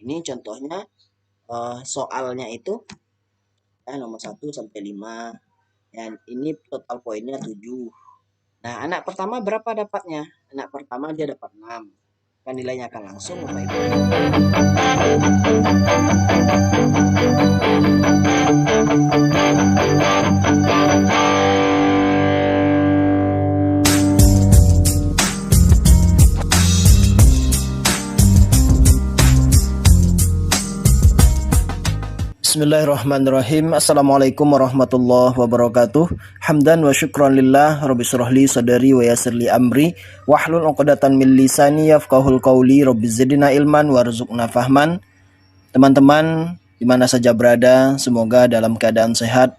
Ini contohnya soalnya itu nomor 1 sampai 5. Dan ini total poinnya 7. Nah, anak pertama berapa dapatnya? Anak pertama dia dapat 6. Kan nilainya akan langsung Bapak Ibu. Bismillahirrahmanirrahim. Assalamualaikum warahmatullahi wabarakatuh. Hamdan wa syukran lillah. Rabbi syrahli sadari wa yassirli amri wahlul 'uqdatam min lisani yafqahul qawli. Rabbi zidna ilman warzuqna fahman. Teman-teman di mana saja berada, semoga dalam keadaan sehat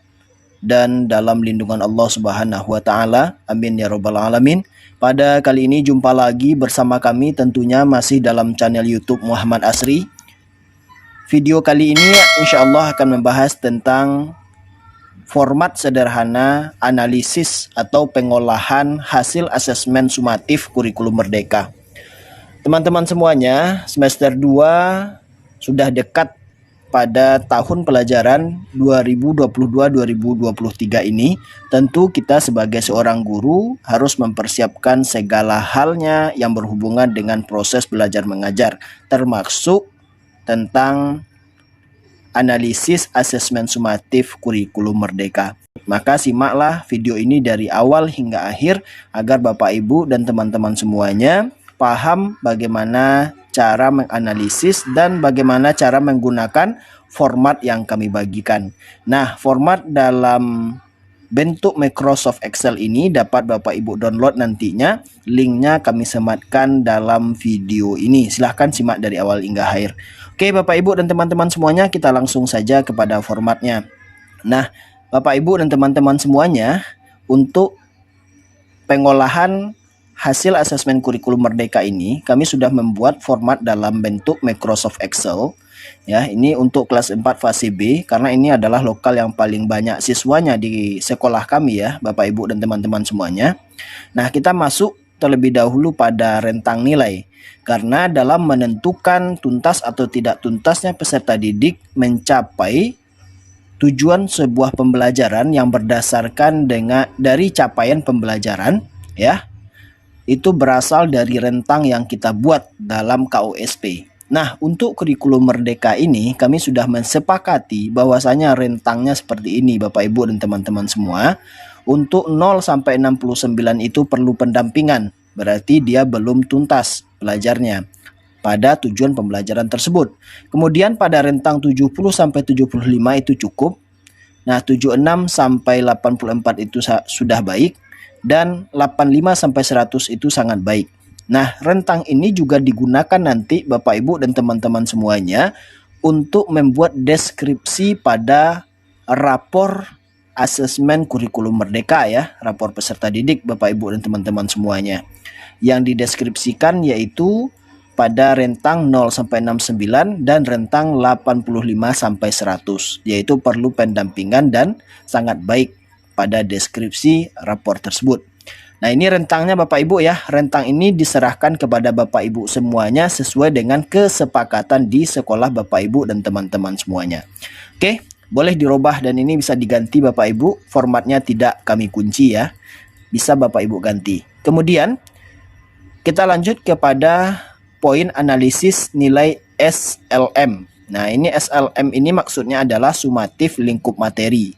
dan dalam lindungan Allah Subhanahu wa taala. Amin ya rabbal alamin. Pada kali ini jumpa lagi bersama kami, tentunya masih dalam channel YouTube Muhammad Asri. Video kali ini insya Allah akan membahas tentang format sederhana analisis atau pengolahan hasil asesmen sumatif kurikulum merdeka. Teman-teman semuanya, semester 2 sudah dekat pada tahun pelajaran 2022-2023 ini. Tentu kita sebagai seorang guru harus mempersiapkan segala halnya yang berhubungan dengan proses belajar mengajar, termasuk tentang analisis asesmen sumatif kurikulum merdeka. Maka simaklah video ini dari awal hingga akhir agar Bapak Ibu dan teman-teman semuanya paham bagaimana cara menganalisis dan bagaimana cara menggunakan format yang kami bagikan. Nah, format dalam bentuk Microsoft Excel ini dapat Bapak Ibu download nantinya. Linknya kami sematkan dalam video ini. Silahkan simak dari awal hingga akhir. Oke Bapak Ibu dan teman-teman semuanya, kita langsung saja kepada formatnya. Nah, Bapak Ibu dan teman-teman semuanya, untuk pengolahan hasil asesmen kurikulum merdeka ini, kami sudah membuat format dalam bentuk Microsoft Excel. Ya, ini untuk kelas 4 fase B, karena ini adalah lokal yang paling banyak siswanya di sekolah kami ya, Bapak Ibu dan teman-teman semuanya. Nah, kita masuk terlebih dahulu pada rentang nilai. Karena dalam menentukan tuntas atau tidak tuntasnya peserta didik mencapai tujuan sebuah pembelajaran yang berdasarkan dari capaian pembelajaran ya, itu berasal dari rentang yang kita buat dalam KUSP. Nah, untuk kurikulum merdeka ini kami sudah mensepakati bahwasanya rentangnya seperti ini Bapak Ibu dan teman-teman semua. Untuk 0 sampai 69 itu perlu pendampingan, berarti dia belum tuntas belajarnya pada tujuan pembelajaran tersebut. Kemudian pada rentang 70 sampai 75 itu cukup. Nah, 76 sampai 84 itu sudah baik, dan 85 sampai 100 itu sangat baik. Nah, rentang ini juga digunakan nanti Bapak Ibu dan teman-teman semuanya untuk membuat deskripsi pada rapor asesmen kurikulum merdeka ya, rapor peserta didik Bapak Ibu dan teman-teman semuanya. Yang dideskripsikan yaitu pada rentang 0 sampai 69 dan rentang 85 sampai 100, yaitu perlu pendampingan dan sangat baik pada deskripsi rapor tersebut. Nah, ini rentangnya Bapak Ibu ya. Rentang ini diserahkan kepada Bapak Ibu semuanya sesuai dengan kesepakatan di sekolah Bapak Ibu dan teman-teman semuanya. Oke, boleh dirubah dan ini bisa diganti Bapak Ibu. Formatnya tidak kami kunci ya. Bisa Bapak Ibu ganti. Kemudian kita lanjut kepada poin analisis nilai SLM. Nah, ini SLM ini maksudnya adalah sumatif lingkup materi,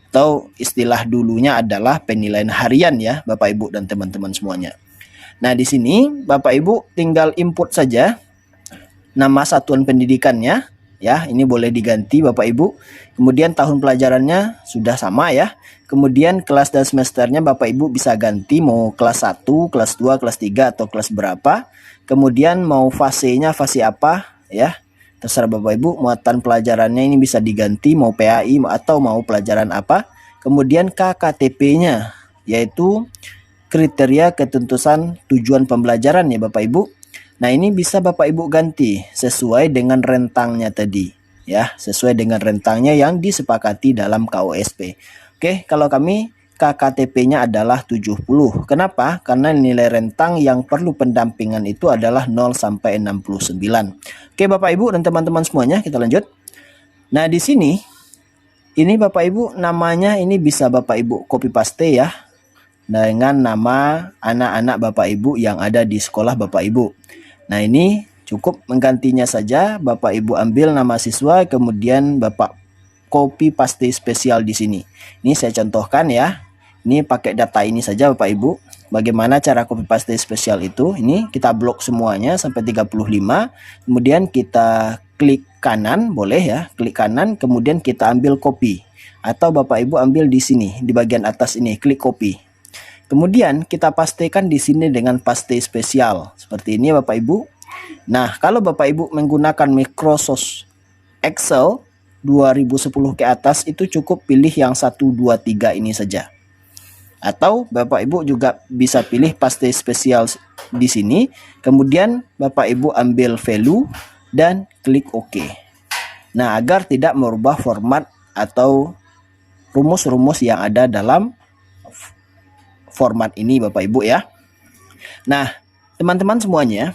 atau istilah dulunya adalah penilaian harian ya Bapak Ibu dan teman-teman semuanya. Nah, di sini Bapak Ibu tinggal input saja nama satuan pendidikannya ya, ini boleh diganti Bapak Ibu. Kemudian tahun pelajarannya sudah sama ya. Kemudian kelas dan semesternya Bapak Ibu bisa ganti mau kelas 1, kelas 2, kelas 3 atau kelas berapa. Kemudian mau fasenya fase apa ya, terserah Bapak Ibu. Muatan pelajarannya ini bisa diganti mau PAI atau mau pelajaran apa. Kemudian KKTP-nya yaitu kriteria ketentuan tujuan pembelajaran ya Bapak Ibu. Nah, ini bisa Bapak Ibu ganti sesuai dengan rentangnya tadi ya, sesuai dengan rentangnya yang disepakati dalam KUSP. Oke, kalau kami KKTP-nya adalah 70. Kenapa? Karena nilai rentang yang perlu pendampingan itu adalah 0 sampai 69. Oke Bapak Ibu dan teman-teman semuanya, kita lanjut. Nah di sini, ini Bapak Ibu namanya ini bisa Bapak Ibu copy paste ya, dengan nama anak-anak Bapak Ibu yang ada di sekolah Bapak Ibu. Nah ini cukup menggantinya saja, Bapak Ibu ambil nama siswa, kemudian Bapak copy paste spesial di sini. Ini saya contohkan ya. Ini pakai data ini saja Bapak Ibu. Bagaimana cara copy paste spesial itu? Ini kita blok semuanya sampai 35. Kemudian kita klik kanan, boleh ya, klik kanan, kemudian kita ambil copy. Atau Bapak Ibu ambil di sini, di bagian atas ini, klik copy. Kemudian kita pastekan di sini dengan paste spesial. Seperti ini Bapak Ibu. Nah, kalau Bapak Ibu menggunakan Microsoft Excel 2010 ke atas, itu cukup pilih yang 1, 2, 3 ini saja. Atau Bapak Ibu juga bisa pilih paste spesial di sini. Kemudian Bapak Ibu ambil value dan klik OK. Nah, agar tidak merubah format atau rumus-rumus yang ada dalam format ini Bapak Ibu ya. Nah, teman-teman semuanya,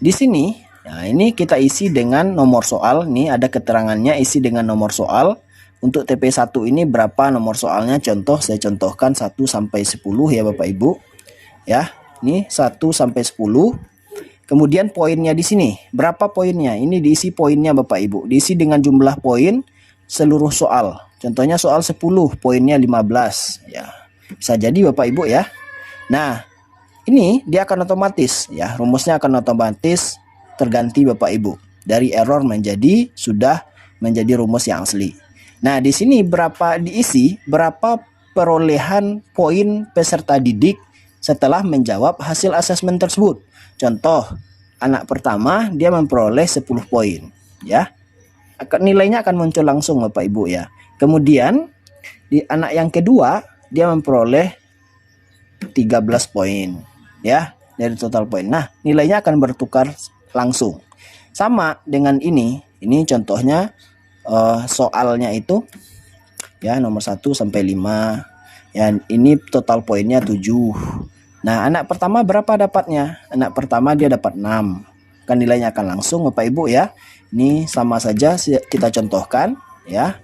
di sini, nah ini kita isi dengan nomor soal. Ini ada keterangannya, isi dengan nomor soal. Untuk TP1 ini berapa nomor soalnya? Contoh, saya contohkan 1 sampai 10 ya Bapak Ibu. Ya, ini 1 sampai 10. Kemudian poinnya di sini, berapa poinnya? Ini diisi poinnya Bapak Ibu. Diisi dengan jumlah poin seluruh soal. Contohnya soal 10, poinnya 15 ya. Bisa jadi Bapak Ibu ya. Nah, ini dia akan otomatis ya, rumusnya akan otomatis terganti Bapak Ibu. Dari error menjadi sudah menjadi rumus yang asli. Nah, di sini berapa diisi, berapa perolehan poin peserta didik setelah menjawab hasil asesmen tersebut. Contoh, anak pertama dia memperoleh 10 poin, ya. Nilainya akan muncul langsung Bapak Ibu ya. Kemudian di anak yang kedua dia memperoleh 13 poin, ya, dari total poin. Nah, nilainya akan bertukar langsung. Sama dengan ini contohnya. Soalnya itu ya nomor 1 sampai 5 ya, ini total poinnya 7. Nah, anak pertama berapa dapatnya? Anak pertama dia dapat 6, kan nilainya akan langsung Bapak Ibu ya. Ini sama saja kita contohkan ya,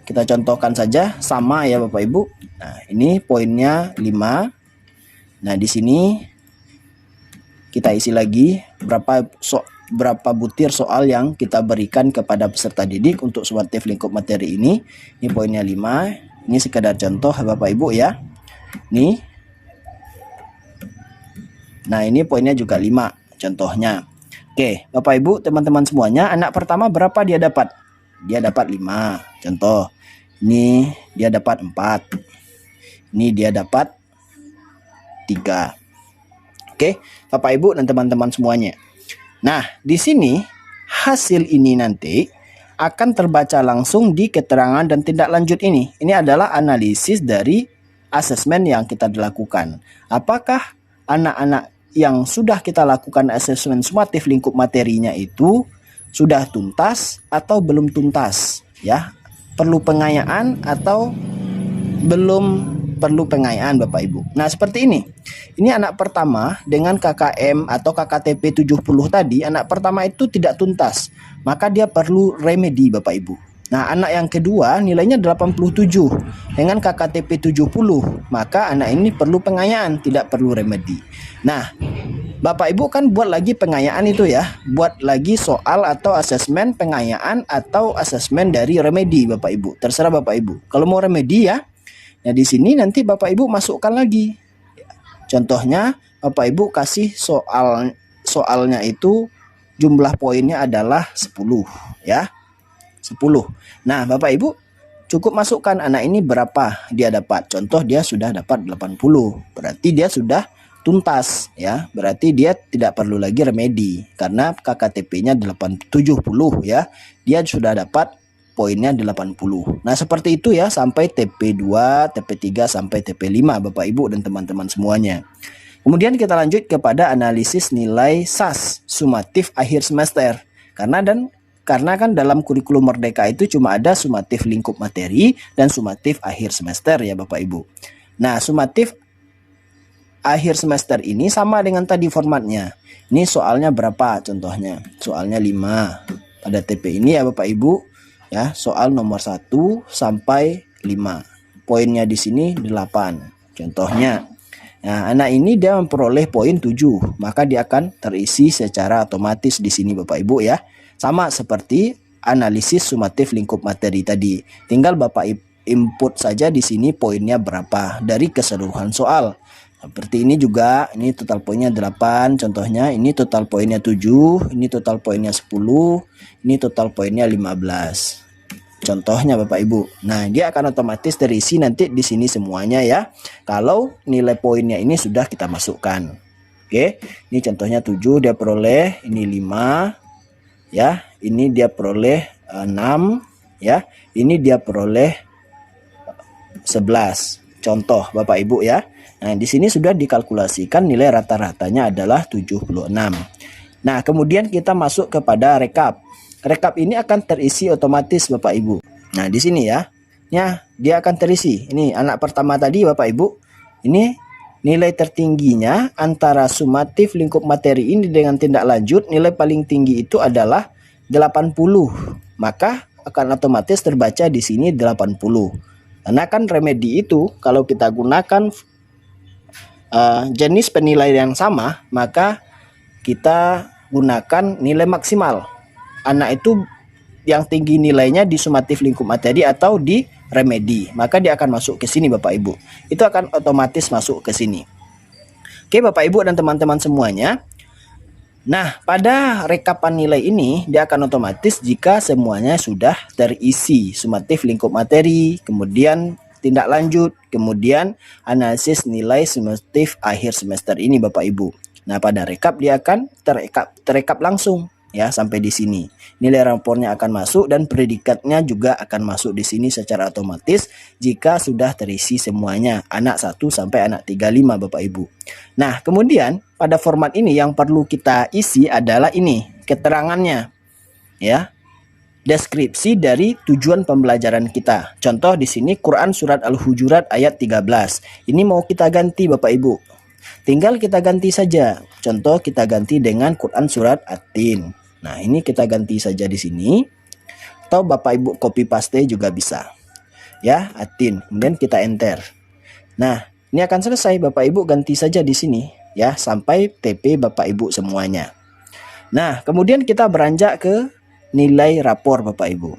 kita contohkan saja sama ya Bapak Ibu. Nah, ini poinnya 5. Nah, di sini kita isi lagi berapa butir soal yang kita berikan kepada peserta didik untuk sumatif lingkup materi ini. Ini poinnya 5. Ini sekedar contoh Bapak Ibu ya. Nih. Nah, ini poinnya juga 5 contohnya. Oke, Bapak Ibu, teman-teman semuanya, anak pertama berapa dia dapat? Dia dapat 5. Contoh. Ini dia dapat 4. Ini dia dapat 3. Oke, Bapak Ibu dan teman-teman semuanya. Nah, di sini hasil ini nanti akan terbaca langsung di keterangan dan tindak lanjut ini. Ini adalah analisis dari asesmen yang kita lakukan. Apakah anak-anak yang sudah kita lakukan asesmen sumatif lingkup materinya itu sudah tuntas atau belum tuntas? Ya, perlu pengayaan atau belum perlu pengayaan Bapak Ibu. Nah, seperti ini. Ini anak pertama dengan KKM atau KKTP 70 tadi, anak pertama itu tidak tuntas. Maka dia perlu remedi Bapak Ibu. Nah, anak yang kedua nilainya 87 dengan KKTP 70. Maka anak ini perlu pengayaan, tidak perlu remedi. Nah, Bapak Ibu kan buat lagi pengayaan itu ya. Buat lagi soal atau asesmen pengayaan atau asesmen dari remedi Bapak Ibu. Terserah Bapak Ibu. Kalau mau remedi ya. Nah, di sini nanti Bapak Ibu masukkan lagi. Contohnya Bapak Ibu kasih soalnya itu jumlah poinnya adalah 10 ya. 10. Nah, Bapak Ibu cukup masukkan anak ini berapa dia dapat. Contoh dia sudah dapat 80. Berarti dia sudah tuntas ya. Berarti dia tidak perlu lagi remedi karena KKTP-nya 70 ya. Dia sudah dapat poinnya 80. Nah, seperti itu ya sampai TP2, TP3 sampai TP5 Bapak Ibu dan teman-teman semuanya. Kemudian kita lanjut kepada analisis nilai SAS sumatif akhir semester. Karena dan Karena kan dalam kurikulum Merdeka itu cuma ada sumatif lingkup materi dan sumatif akhir semester ya Bapak Ibu. Nah, sumatif akhir semester ini sama dengan tadi formatnya. Ini soalnya berapa contohnya? Soalnya 5 pada TP ini ya Bapak Ibu. Ya, soal nomor 1 sampai 5. Poinnya di sini 8. Contohnya. Nah, anak ini dia memperoleh poin 7, maka dia akan terisi secara otomatis di sini Bapak Ibu ya. Sama seperti analisis sumatif lingkup materi tadi. Tinggal Bapak input saja di sini poinnya berapa dari keseluruhan soal. Seperti ini juga, ini total poinnya 8 contohnya, ini total poinnya 7, ini total poinnya 10, ini total poinnya 15. Contohnya Bapak Ibu. Nah, dia akan otomatis terisi nanti di sini semuanya ya. Kalau nilai poinnya ini sudah kita masukkan. Oke, ini contohnya 7 dia peroleh, ini 5 ya. Ini dia peroleh 6 ya. Ini dia peroleh 11. Contoh Bapak Ibu ya. Nah, di sini sudah dikalkulasikan nilai rata-ratanya adalah 76. Nah, kemudian kita masuk kepada rekap. Rekap ini akan terisi otomatis Bapak Ibu. Nah, di sini ya. Ya, dia akan terisi. Ini anak pertama tadi Bapak Ibu. Ini nilai tertingginya antara sumatif lingkup materi ini dengan tindak lanjut, nilai paling tinggi itu adalah 80. Maka akan otomatis terbaca di sini 80. Karena kan remedi itu kalau kita gunakan jenis penilaian yang sama, maka kita gunakan nilai maksimal. Anak itu yang tinggi nilainya di sumatif lingkup materi atau di remedi, maka dia akan masuk ke sini Bapak Ibu. Itu akan otomatis masuk ke sini. Oke Bapak Ibu dan teman-teman semuanya. Nah, pada rekapan nilai ini dia akan otomatis jika semuanya sudah terisi sumatif lingkup materi, kemudian tindak lanjut, kemudian analisis nilai sumatif akhir semester ini Bapak Ibu. Nah, pada rekap dia akan terekap langsung. Ya, sampai di sini nilai rapornya akan masuk dan predikatnya juga akan masuk di sini secara otomatis jika sudah terisi semuanya anak 1 sampai anak 35 Bapak Ibu. Nah, kemudian pada format ini yang perlu kita isi adalah ini keterangannya ya, deskripsi dari tujuan pembelajaran kita. Contoh di sini Quran surat Al-Hujurat ayat 13. Ini mau kita ganti Bapak Ibu. Tinggal kita ganti saja. Contoh kita ganti dengan Quran surat At-Tin. Nah, ini kita ganti saja di sini. Atau Bapak Ibu copy paste juga bisa. Ya, At-Tin. Kemudian kita enter. Nah, ini akan selesai. Bapak Ibu ganti saja di sini ya sampai TP Bapak Ibu semuanya. Nah, kemudian kita beranjak ke nilai rapor Bapak Ibu.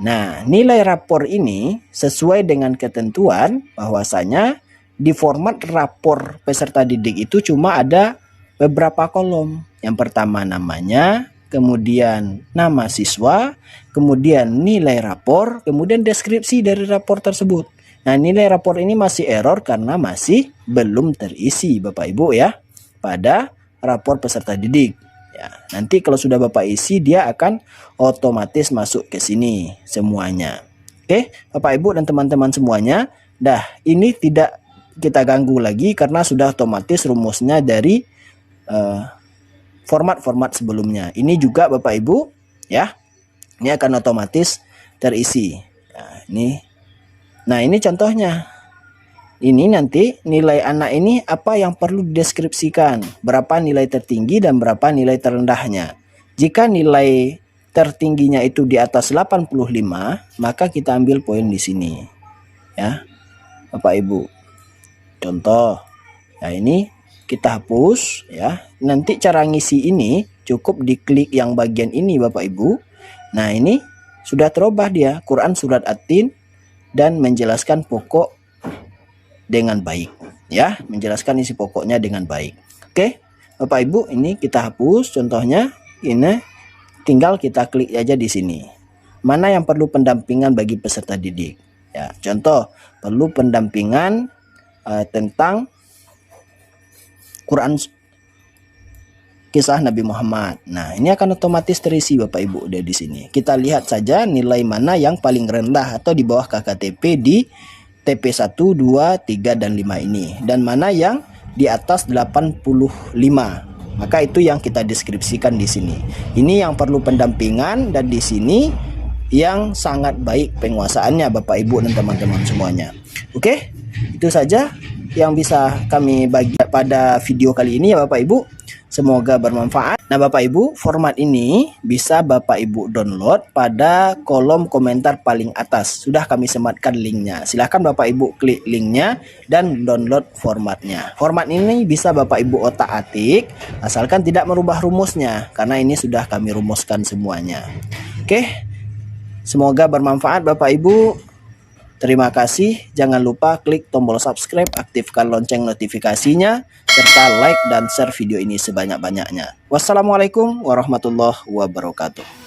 Nah, nilai rapor ini sesuai dengan ketentuan bahwasanya di format rapor peserta didik itu cuma ada beberapa kolom. Yang pertama namanya, kemudian nama siswa, kemudian nilai rapor, kemudian deskripsi dari rapor tersebut. Nah, nilai rapor ini masih error karena masih belum terisi Bapak Ibu ya pada rapor peserta didik. Ya, nanti kalau sudah Bapak isi dia akan otomatis masuk ke sini semuanya. Oke, Bapak Ibu dan teman-teman semuanya. Dah, ini tidak kita ganggu lagi karena sudah otomatis rumusnya dari format-format sebelumnya. Ini juga Bapak Ibu ya, ini akan otomatis terisi. Nah ini contohnya. Ini nanti nilai anak ini apa yang perlu dideskripsikan, berapa nilai tertinggi dan berapa nilai terendahnya. Jika nilai tertingginya itu di atas 85, maka kita ambil poin di sini ya Bapak Ibu. Contoh. Nah, ini kita hapus ya. Nanti cara ngisi ini cukup diklik yang bagian ini Bapak Ibu. Nah, ini sudah terubah dia Quran surat At-Tin dan menjelaskan pokok dengan baik ya, menjelaskan isi pokoknya dengan baik. Oke, Bapak Ibu, ini kita hapus contohnya. Ini tinggal kita klik aja di sini. Mana yang perlu pendampingan bagi peserta didik? Ya, contoh perlu pendampingan tentang Quran kisah Nabi Muhammad. Nah, ini akan otomatis terisi Bapak Ibu udah di sini. Kita lihat saja nilai mana yang paling rendah atau di bawah KKTP di TP 1, 2, 3 dan 5 ini, dan mana yang di atas 85. Maka itu yang kita deskripsikan di sini. Ini yang perlu pendampingan, dan di sini yang sangat baik penguasaannya Bapak Ibu dan teman-teman semuanya. Oke, itu saja yang bisa kami bagi pada video kali ini ya Bapak Ibu. Semoga bermanfaat. Nah Bapak Ibu, format ini bisa Bapak Ibu download pada kolom komentar paling atas. Sudah kami sematkan linknya. Silahkan Bapak Ibu klik linknya dan download formatnya. Format ini bisa Bapak Ibu otak-atik, asalkan tidak merubah rumusnya, karena ini sudah kami rumuskan semuanya. Oke, semoga bermanfaat Bapak Ibu. Terima kasih. Jangan lupa klik tombol subscribe, aktifkan lonceng notifikasinya, serta like dan share video ini sebanyak-banyaknya. Wassalamualaikum warahmatullahi wabarakatuh.